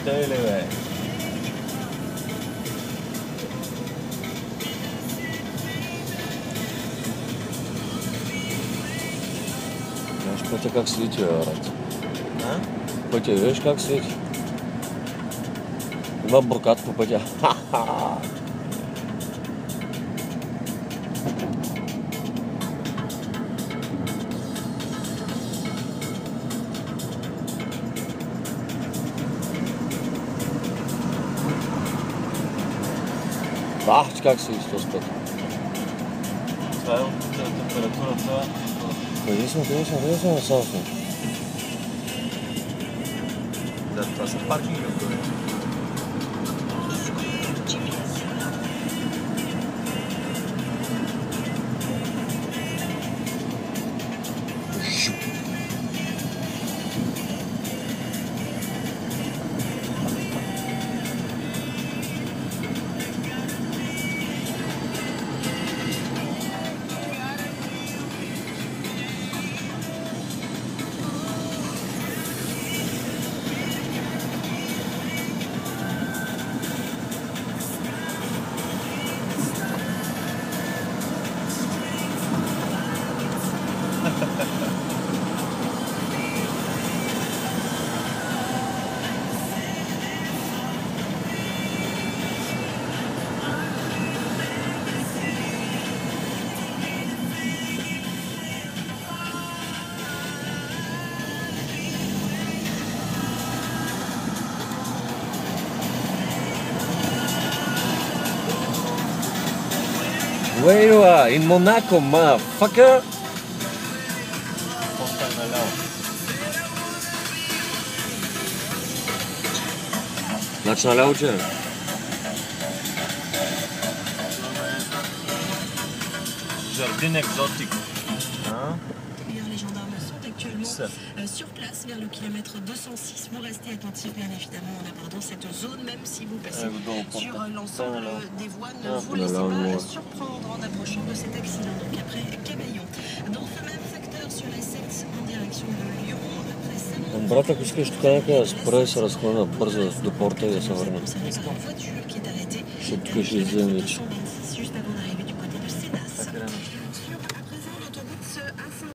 Тъй ли бе? Знаешь, пътя как свети, брат. А? Пътя, виж как свети. Има брокат по пътя. Бах, как свети този път. Това е от температурата. Къде сме на Саусна? Да, това са паркинги отгоре. Where you are? In Monaco, motherfucker! Поста е наляво. Значи наляво, че? Jardin exotique. Les gendarmes sont actuellement sur place vers le kilomètre 206. Vous restez attentifs bien évidemment en abordant cette zone, même si vous passez sur l'ensemble des voies. Ne vous laissez pas surprendre en approchant de cet accident. Donc après Cavaillon. Dans ce même secteur sur la 7 en direction de Lyon. Après Брат, ако искаш така нека спра и се разклона бързо до порта и да се върна. Voiture qui est arrêtée. Защото тук ще излезем вече.